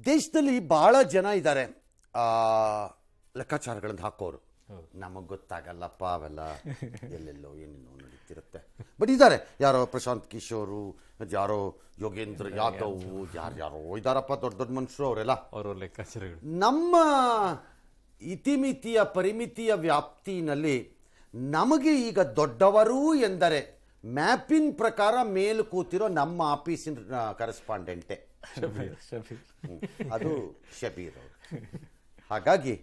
ದೇಶದಲ್ಲಿ ಬಹಳ ಜನ ಇದ್ದಾರೆ ಲೆಕ್ಕಾಚಾರಗಳನ್ನು ಹಾಕೋರು. ನಮಗೆ ಗೊತ್ತಾಗಲ್ಲಪ್ಪ ಅವೆಲ್ಲ, ಎಲ್ಲೆಲ್ಲೋ ಏನೇನೋ ನಡೀತಿರುತ್ತೆ. ಬಟ್ ಇದ್ದಾರೆ, ಯಾರೋ ಪ್ರಶಾಂತ್ ಕಿಶೋರು, ಯಾರೋ ಯೋಗೇಂದ್ರ ಯಾದವ್, ಯಾರ್ಯಾರೋ ಇದ್ದಾರಪ್ಪ, ದೊಡ್ಡ ದೊಡ್ಡ ಮನುಷ್ಯರು, ಅವರೆಲ್ಲ ಅವರ ಲೆಕ್ಕಾಚಾರಗಳು. ನಮ್ಮ ಇತಿಮಿತಿಯ ಪರಿಮಿತಿಯ ವ್ಯಾಪ್ತಿನಲ್ಲಿ ನಮಗೆ ಈಗ ದೊಡ್ಡವರು ಎಂದರೆ ಮ್ಯಾಪಿನ ಪ್ರಕಾರ ಮೇಲು ಕೂತಿರೋ ನಮ್ಮ ಆಫೀಸಿನ ಕರೆಸ್ಪಾಂಡೆಂಟೇ ಅದು ಶಬೀರ್ ಅವರು. ಹಾಗಾಗಿ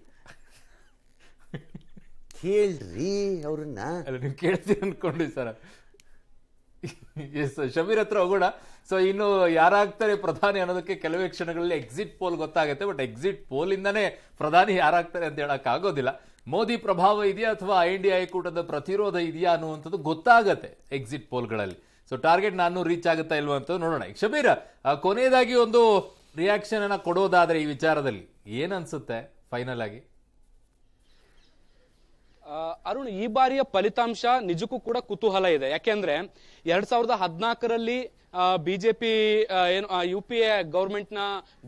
ಕೇಳ್ರಿ ಅವ್ರನ್ನ. ಅಲ್ಲ, ನೀವು ಕೇಳ್ತೀರಿ ಅನ್ಕೊಂಡ್ರಿ ಸರ್. ಎಸ್, ಶಬೀರ್ ಹತ್ರ ಹೋಗೋಣ. ಸೊ ಇನ್ನು ಯಾರಾಗ್ತಾರೆ ಪ್ರಧಾನಿ ಅನ್ನೋದಕ್ಕೆ ಕೆಲವೇ ಕ್ಷಣಗಳಲ್ಲಿ ಎಕ್ಸಿಟ್ ಪೋಲ್ ಗೊತ್ತಾಗುತ್ತೆ. ಬಟ್ ಎಕ್ಸಿಟ್ ಪೋಲ್ ಇಂದಾನೇ ಪ್ರಧಾನಿ ಯಾರಾಗ್ತಾರೆ ಅಂತ ಹೇಳಕ್ ಆಗೋದಿಲ್ಲ. ಮೋದಿ ಪ್ರಭಾವ ಇದೆಯಾ ಅಥವಾ INDA ಕೂಟದ ಪ್ರತಿರೋಧ ಇದೆಯಾ ಅನ್ನುವಂಥದ್ದು ಗೊತ್ತಾಗತ್ತೆ ಎಕ್ಸಿಟ್ ಪೋಲ್ಗಳಲ್ಲಿ. ಸೊ ಟಾರ್ಗೆಟ್ 400 ರೀಚ್ ಆಗುತ್ತಾ ಇಲ್ವಾ ಅಂತ ನೋಡೋಣ. ಶಬೀರ್, ಕೊನೆಯದಾಗಿ ಒಂದು ರಿಯಾಕ್ಷನ್ ಅನ್ನ ಕೊಡೋದಾದ್ರೆ ಈ ವಿಚಾರದಲ್ಲಿ ಏನ್ ಅನ್ಸುತ್ತೆ ಫೈನಲ್ ಆಗಿ? ಅರುಣ್, ಈ ಬಾರಿಯ ಫಲಿತಾಂಶ ನಿಜಕ್ಕೂ ಕೂಡ ಕುತೂಹಲ ಇದೆ. ಯಾಕೆಂದ್ರೆ 2014ರಲ್ಲಿ ಬಿಜೆಪಿ ಏನು UPA ಗವರ್ಮೆಂಟ್ ನ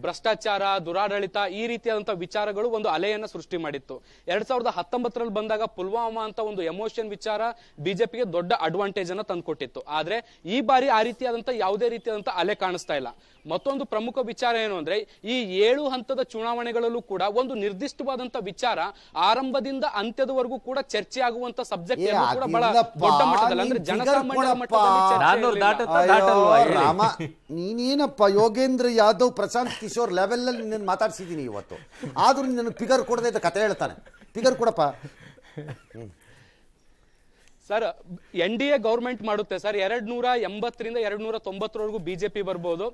ಭ್ರಷ್ಟಾಚಾರ, ದುರಾಡಳಿತ, ಈ ರೀತಿಯಾದಂತಹ ವಿಚಾರಗಳು ಒಂದು ಅಲೆಯನ್ನ ಸೃಷ್ಟಿ ಮಾಡಿತ್ತು. 2019ರಲ್ಲಿ ಬಂದಾಗ ಪುಲ್ವಾಮಾ ಅಂತ ಒಂದು ಎಮೋಷನ್ ವಿಚಾರ ಬಿಜೆಪಿಗೆ ದೊಡ್ಡ ಅಡ್ವಾಂಟೇಜ್ ಅನ್ನ ತಂದ್ಕೊಟ್ಟಿತ್ತು. ಆದ್ರೆ ಈ ಬಾರಿ ಆ ರೀತಿಯಾದಂತಹ ಯಾವುದೇ ರೀತಿಯಾದಂತಹ ಅಲೆ ಕಾಣಿಸ್ತಾ ಇಲ್ಲ. ಮತ್ತೊಂದು ಪ್ರಮುಖ ವಿಚಾರ ಏನು ಅಂದ್ರೆ, ಈ 7 ಹಂತದ ಚುನಾವಣೆಗಳಲ್ಲೂ ಕೂಡ ಒಂದು ನಿರ್ದಿಷ್ಟವಾದಂತಹ ವಿಚಾರ ಆರಂಭದಿಂದ ಅಂತ್ಯದವರೆಗೂ ಕೂಡ ಚರ್ಚೆ ಆಗುವಂತ ಸಬ್ಜೆಕ್ಟ್ ಕೂಡ ಬಹಳ ದೊಡ್ಡ ಮಟ್ಟದಲ್ಲಿ, ಅಂದ್ರೆ ಜನಸಾಮಾನ್ಯರ ಮಟ್ಟದಲ್ಲಿ ರಾಮ, ನೀನೇನಪ್ಪ ಯೋಗೇಂದ್ರ ಯಾದವ್, ಪ್ರಶಾಂತ್ ಕಿಶೋರ್ ಲೆವೆಲ್ ಅಲ್ಲಿ ನಿನ್ನ ಮಾತಾಡ್ಸಿದ್ದೀನಿ ಇವತ್ತು. ಆದ್ರೂ ನಿನ್ನ ಫಿಗರ್ ಕೊಡದೆ ಅಂತ ಕತೆ ಹೇಳ್ತಾನೆ. ಫಿಗರ್ ಕೊಡಪ್ಪ ಸರ್. NDA ಗವರ್ಮೆಂಟ್ ಮಾಡುತ್ತೆ ಸರ್. 280ರಿಂದ 290ವರೆಗೂ ಬಿಜೆಪಿ ಬರ್ಬೋದು.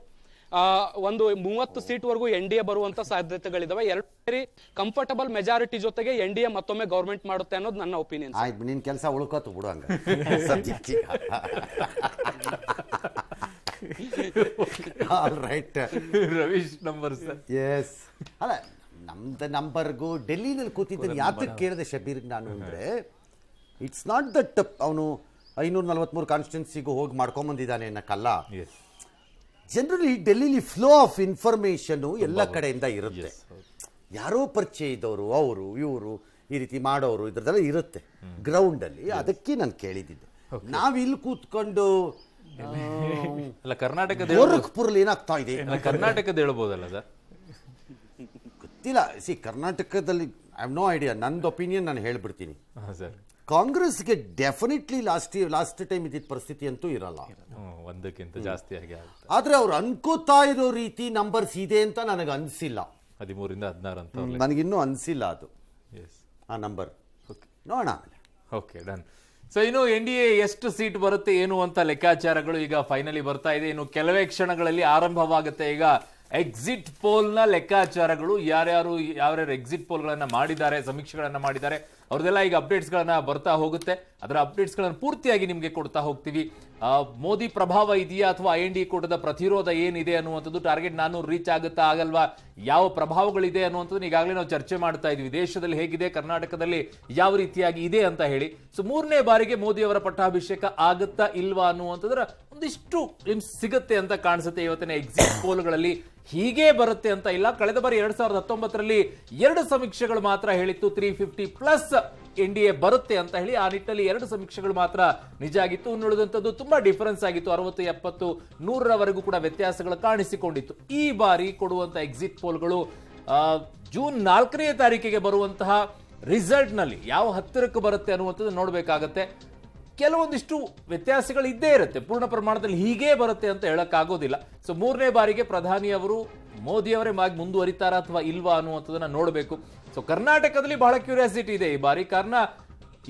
ಒಂದು 30 ಸೀಟ್ ವರೆಗೂ NDA ಬರುವಂತ ಸಾಧ್ಯತೆಗಳಿದಾವೆ. 2 ಕಂಫರ್ಟಬಲ್ ಮೆಜಾರಿಟಿ ಜೊತೆಗೆ NDA ಮತ್ತೊಮ್ಮೆ ಗವರ್ಮೆಂಟ್ ಮಾಡುತ್ತೆ ಅನ್ನೋದು ನನ್ನ ಒಪಿನಿಯನ್. ಆಯ್ತು, ನಿನ್ ಕೆಲಸ ಉಳ್ಕೋತು ಬಿಡು ಹಂಗ. Right, Ravish number sir. Yes, ಅಲ್ಲ ನಮ್ದು ನಂಬರ್ಗೂ ಡೆಲ್ಲಿನಲ್ಲಿ ಕೂತಿದ್ದೀನಿ. ಯಾತಕ್ಕೆ ಕೇಳಿದೆ ಶಬೀರ್ಗೆ ನಾನು ಅಂದ್ರೆ, ಇಟ್ಸ್ ನಾಟ್ ದಟ್ ಅವನು 543 ಕಾನ್ಸ್ಟಿಟ್ಯೂನ್ಸಿಗೂ ಹೋಗಿ ಮಾಡ್ಕೊಂಬಂದಿದ್ದಾನೆ ಅನ್ನಕ್ಕಲ್ಲ. ಜನರಲಿ ಡೆಲ್ಲಿಲಿ ಫ್ಲೋ ಆಫ್ ಇನ್ಫಾರ್ಮೇಶನ್ ಎಲ್ಲ ಕಡೆಯಿಂದ ಇರುತ್ತೆ. ಯಾರೋ ಪರಿಚಯ ಇದ್ದವರು, ಅವರು ಇವರು ಈ ರೀತಿ ಮಾಡೋರು, ಇದ್ರದ್ದೆಲ್ಲ ಇರುತ್ತೆ ಗ್ರೌಂಡಲ್ಲಿ. ಅದಕ್ಕೆ ನಾನು ಕೇಳಿದ್ದೆ. ನಾವಿಲ್ಲಿ ಕೂತ್ಕೊಂಡು ಕರ್ನಾಟಕದ ಗೋರಖ್ಪುರಲ್ಲಿ ಏನಾಗ್ತಾ ಇದೆ, ಕರ್ನಾಟಕದ ಹೇಳ್ಬೋದಲ್ಲ ಸರ್, ಗೊತ್ತಿಲ್ಲ. ಕರ್ನಾಟಕದಲ್ಲಿ ಐ ಹ್ಯಾವ್ ನೋ ಐಡಿಯಾ. ನಂದು ಒಪಿನಿಯನ್ ನಾನು ಹೇಳ್ಬಿಡ್ತೀನಿ. ಸರ್, ಕಾಂಗ್ರೆಸ್ಗೆ ಡೆಫಿನೆಟ್ಲಿ ಲಾಸ್ಟ್ ಟೈಮ್ ಇದ್ದಿದ್ದ ಪರಿಸ್ಥಿತಿ ಅಂತೂ ಇರಲ್ಲ, ಒಂದಕ್ಕಿಂತ ಜಾಸ್ತಿ ಆಗಿ ಆಗುತ್ತೆ. ಆದ್ರೆ ಅವ್ರು ಅನ್ಕೋತಾ ಇರೋ ರೀತಿ ನಂಬರ್ಸ್ ಇದೆ ಅಂತ ನನಗೆ ಅನ್ಸಿಲ್ಲ. 13ರಿಂದ 16 ಅಂತ ನನಗಿನ್ನೂ ಅನ್ಸಿಲ್ಲ ಅದು ಆ ನಂಬರ್. ನೋಡೋಣ. Okay, done. ಸೊ ಇನ್ನು NDA ಎಷ್ಟು ಸೀಟ್ ಬರುತ್ತೆ ಏನು ಅಂತ ಲೆಕ್ಕಾಚಾರಗಳು ಈಗ ಫೈನಲಿ ಬರ್ತಾ ಇದೆ. ಇನ್ನು ಕೆಲವೇ ಕ್ಷಣಗಳಲ್ಲಿ ಆರಂಭವಾಗುತ್ತೆ ಈಗ ಎಕ್ಸಿಟ್ ಪೋಲ್ ನ ಲೆಕ್ಕಾಚಾರಗಳು. ಯಾರ್ಯಾರು ಎಕ್ಸಿಟ್ ಪೋಲ್ ಗಳನ್ನ ಮಾಡಿದ್ದಾರೆ, ಸಮೀಕ್ಷೆಗಳನ್ನ ಮಾಡಿದ್ದಾರೆ, ಅವ್ರದೆಲ್ಲ ಈಗ ಅಪ್ಡೇಟ್ಸ್ ಗಳನ್ನ ಬರ್ತಾ ಹೋಗುತ್ತೆ. ಅದರ ಅಪ್ಡೇಟ್ಸ್ ಗಳನ್ನ ಪೂರ್ತಿಯಾಗಿ ನಿಮ್ಗೆ ಕೊಡ್ತಾ ಹೋಗ್ತೀವಿ. ಮೋದಿ ಪ್ರಭಾವ ಇದೆಯಾ ಅಥವಾ INDA ಕೂಟದ ಪ್ರತಿರೋಧ ಏನಿದೆ ಅನ್ನುವಂಥದ್ದು, ಟಾರ್ಗೆಟ್ 400 ರೀಚ್ ಆಗುತ್ತಾ ಆಗಲ್ವಾ, ಯಾವ ಪ್ರಭಾವಗಳಿದೆ ಅನ್ನುವಂಥದ್ದು ಈಗಾಗಲೇ ನಾವು ಚರ್ಚೆ ಮಾಡ್ತಾ ಇದೀವಿ. ದೇಶದಲ್ಲಿ ಹೇಗಿದೆ, ಕರ್ನಾಟಕದಲ್ಲಿ ಯಾವ ರೀತಿಯಾಗಿ ಇದೆ ಅಂತ ಹೇಳಿ. ಸೊ 3ನೇ ಬಾರಿಗೆ ಮೋದಿ ಅವರ ಪಟ್ಟಾಭಿಷೇಕ ಆಗುತ್ತಾ ಇಲ್ವಾ ಅನ್ನುವಂಥದ್ರ ಒಂದಿಷ್ಟು ಸಿಗುತ್ತೆ ಅಂತ ಕಾಣಿಸುತ್ತೆ ಇವತ್ತಿನ ಎಕ್ಸಿಟ್ ಪೋಲ್ಗಳಲ್ಲಿ. ಹೀಗೆ ಬರುತ್ತೆ ಅಂತ ಇಲ್ಲ. ಕಳೆದ ಬಾರಿ 2019ರಲ್ಲಿ 2 ಸಮೀಕ್ಷೆಗಳು ಮಾತ್ರ ಹೇಳಿತ್ತು 350+ NDA ಬರುತ್ತೆ ಅಂತ ಹೇಳಿ. ಆ ನಿಟ್ಟಿನಲ್ಲಿ 2 ಸಮೀಕ್ಷೆಗಳು ಮಾತ್ರ ನಿಜ ಆಗಿತ್ತು. ಉಳಿದಂಥದ್ದು ತುಂಬಾ ಡಿಫರೆನ್ಸ್ ಆಗಿತ್ತು. 60, 70, 100ರವರೆಗೂ ಕೂಡ ವ್ಯತ್ಯಾಸಗಳು ಕಾಣಿಸಿಕೊಂಡಿತ್ತು. ಈ ಬಾರಿ ಕೊಡುವಂತ ಎಕ್ಸಿಟ್ ಪೋಲ್ಗಳು ಜೂನ್ 4ನೇ ತಾರೀಕಿಗೆ ಬರುವಂತಹ ರಿಸಲ್ಟ್ ನಲ್ಲಿ ಯಾವ ಹತ್ತಿರಕ್ಕೆ ಬರುತ್ತೆ ಅನ್ನುವಂಥದ್ದು ನೋಡ್ಬೇಕಾಗತ್ತೆ. ಕೆಲವೊಂದಿಷ್ಟು ವ್ಯತ್ಯಾಸಗಳು ಇದ್ದೇ ಇರುತ್ತೆ. ಪೂರ್ಣ ಪ್ರಮಾಣದಲ್ಲಿ ಹೀಗೆ ಬರುತ್ತೆ ಅಂತ ಹೇಳಕ್ಕಾಗೋದಿಲ್ಲ. ಸೊ 3ನೇ ಬಾರಿಗೆ ಪ್ರಧಾನಿ ಅವರು ಮೋದಿ ಅವರೇ ಮುಂದುವರಿತಾರಾ ಅಥವಾ ಇಲ್ವಾ ಅನ್ನುವಂಥದ್ದನ್ನ ನೋಡಬೇಕು. ಸೊ ಕರ್ನಾಟಕದಲ್ಲಿ ಬಹಳ ಕ್ಯೂರಿಯಾಸಿಟಿ ಇದೆ ಈ ಬಾರಿ. ಕಾರಣ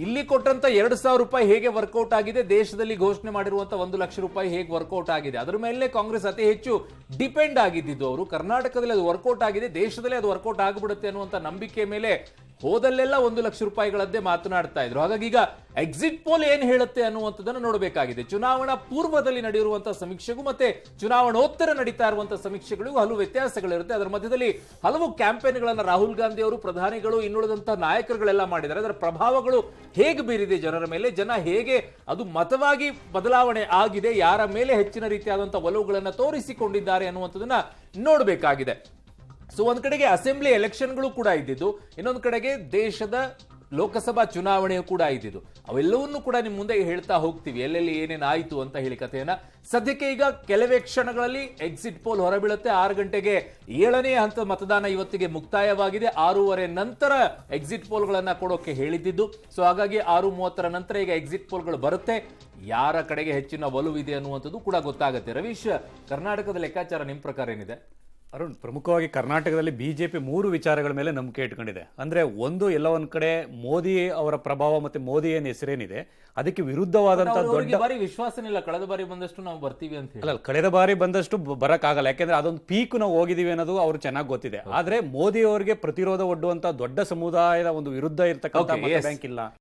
ಇಲ್ಲಿ ಕೊಟ್ಟಂತ 2,000 ರೂಪಾಯಿ ಹೇಗೆ ವರ್ಕೌಟ್ ಆಗಿದೆ, ದೇಶದಲ್ಲಿ ಘೋಷಣೆ ಮಾಡಿರುವಂತ 1 ಲಕ್ಷ ರೂಪಾಯಿ ಹೇಗೆ ವರ್ಕೌಟ್ ಆಗಿದೆ, ಅದರ ಮೇಲೆ ಕಾಂಗ್ರೆಸ್ ಅತಿ ಹೆಚ್ಚು ಡಿಪೆಂಡ್ ಆಗಿದ್ದು. ಅವರು ಕರ್ನಾಟಕದಲ್ಲಿ ಅದು ವರ್ಕೌಟ್ ಆಗಿದೆ, ದೇಶದಲ್ಲಿ ಅದು ವರ್ಕೌಟ್ ಆಗಿಬಿಡುತ್ತೆ ಅನ್ನುವಂತ ನಂಬಿಕೆ ಮೇಲೆ ಹೋದಲ್ಲೆಲ್ಲ 1 ಲಕ್ಷ ರೂಪಾಯಿಗಳದ್ದೇ ಮಾತನಾಡ್ತಾ ಇದ್ರು. ಹಾಗಾಗಿ ಈಗ ಎಕ್ಸಿಟ್ ಪೋಲ್ ಏನ್ ಹೇಳುತ್ತೆ ಅನ್ನುವಂಥದ್ದನ್ನು ನೋಡಬೇಕಾಗಿದೆ. ಚುನಾವಣಾ ಪೂರ್ವದಲ್ಲಿ ನಡೆಯುವಂತಹ ಸಮೀಕ್ಷೆಗೂ ಮತ್ತೆ ಚುನಾವಣೋತ್ತರ ನಡೀತಾ ಇರುವಂತಹ ಸಮೀಕ್ಷೆಗಳಿಗೂ ಹಲವು ವ್ಯತ್ಯಾಸಗಳಿರುತ್ತೆ. ಅದರ ಮಧ್ಯದಲ್ಲಿ ಹಲವು ಕ್ಯಾಂಪೇನ್ಗಳನ್ನ ರಾಹುಲ್ ಗಾಂಧಿ ಅವರು, ಪ್ರಧಾನಿಗಳು, ಇನ್ನುಳಿದಂತಹ ನಾಯಕರುಗಳೆಲ್ಲ ಮಾಡಿದ್ದಾರೆ. ಅದರ ಪ್ರಭಾವಗಳು ಹೇಗೆ ಬೀರಿದೆ ಜನರ ಮೇಲೆ, ಜನ ಹೇಗೆ ಅದು ಮತವಾಗಿ ಬದಲಾವಣೆ ಆಗಿದೆ, ಯಾರ ಮೇಲೆ ಹೆಚ್ಚಿನ ರೀತಿಯಾದಂತಹ ಒಲವುಗಳನ್ನ ತೋರಿಸಿಕೊಂಡಿದ್ದಾರೆ ಅನ್ನುವಂಥದ್ದನ್ನ ನೋಡಬೇಕಾಗಿದೆ. ಸೊ ಒಂದ್ ಕಡೆಗೆ ಅಸೆಂಬ್ಲಿ ಎಲೆಕ್ಷನ್ಗಳು ಕೂಡ ಇದ್ದಿದ್ದು, ಇನ್ನೊಂದು ಕಡೆಗೆ ದೇಶದ ಲೋಕಸಭಾ ಚುನಾವಣೆಯು ಕೂಡ ಇದ್ದಿದ್ದು. ಅವೆಲ್ಲವನ್ನೂ ಕೂಡ ನಿಮ್ ಮುಂದೆ ಹೇಳ್ತಾ ಹೋಗ್ತೀವಿ, ಎಲ್ಲೆಲ್ಲಿ ಏನೇನು ಆಯ್ತು ಅಂತ ಹೇಳಿ ಕಥೆಯನ್ನ. ಸದ್ಯಕ್ಕೆ ಈಗ ಕೆಲವೇ ಕ್ಷಣಗಳಲ್ಲಿ ಎಕ್ಸಿಟ್ ಪೋಲ್ ಹೊರಬೀಳುತ್ತೆ. 6 ಗಂಟೆಗೆ 7ನೇ ಹಂತದ ಮತದಾನ ಇವತ್ತಿಗೆ ಮುಕ್ತಾಯವಾಗಿದೆ. 6:30 ನಂತರ ಎಕ್ಸಿಟ್ ಪೋಲ್ಗಳನ್ನ ಕೊಡೋಕೆ ಹೇಳಿದ್ದು. ಸೊ ಹಾಗಾಗಿ 6:30 ನಂತರ ಈಗ ಎಕ್ಸಿಟ್ ಪೋಲ್ಗಳು ಬರುತ್ತೆ. ಯಾರ ಕಡೆಗೆ ಹೆಚ್ಚಿನ ಒಲವಿದೆ ಅನ್ನುವಂಥದ್ದು ಕೂಡ ಗೊತ್ತಾಗುತ್ತೆ. ರವೀಶ್, ಕರ್ನಾಟಕದ ಲೆಕ್ಕಾಚಾರ ನಿಮ್ ಪ್ರಕಾರ ಏನಿದೆ? ಅರುಣ್, ಪ್ರಮುಖವಾಗಿ ಕರ್ನಾಟಕದಲ್ಲಿ ಬಿಜೆಪಿ 3 ವಿಚಾರಗಳ ಮೇಲೆ ನಂಬಿಕೆ ಇಟ್ಕೊಂಡಿದೆ. ಅಂದ್ರೆ ಒಂದು, ಎಲ್ಲ ಒಂದ್ ಕಡೆ ಮೋದಿ ಅವರ ಪ್ರಭಾವ ಮತ್ತೆ ಮೋದಿ ಏನ್ ಹೆಸರೇನಿದೆ ಅದಕ್ಕೆ ವಿರುದ್ಧವಾದಂತಹ ದೊಡ್ಡ ಬಾರಿ ವಿಶ್ವಾಸನೇ ಇಲ್ಲ. ಕಳೆದ ಬಾರಿ ಬಂದಷ್ಟು ನಾವು ಬರ್ತೀವಿ ಅಂತ ಹೇಳಿ. ಅಲ್ಲ, ಕಳೆದ ಬಾರಿ ಬಂದಷ್ಟು ಬರಕ್ ಆಗಲ್ಲ, ಯಾಕೆಂದ್ರೆ ಅದೊಂದು ಪೀಕ್ ನಾವು ಹೋಗಿದೀವಿ ಅನ್ನೋದು ಅವ್ರು ಚೆನ್ನಾಗಿ ಗೊತ್ತಿದೆ. ಆದ್ರೆ ಮೋದಿ ಅವರಿಗೆ ಪ್ರತಿರೋಧ ಒಡ್ಡುವಂತ ದೊಡ್ಡ ಸಮುದಾಯದ ಒಂದು ವಿರುದ್ಧ ಇರ್ತಕ್ಕಂಥ ಮತ ಬ್ಯಾಂಕ್ ಇಲ್ಲ.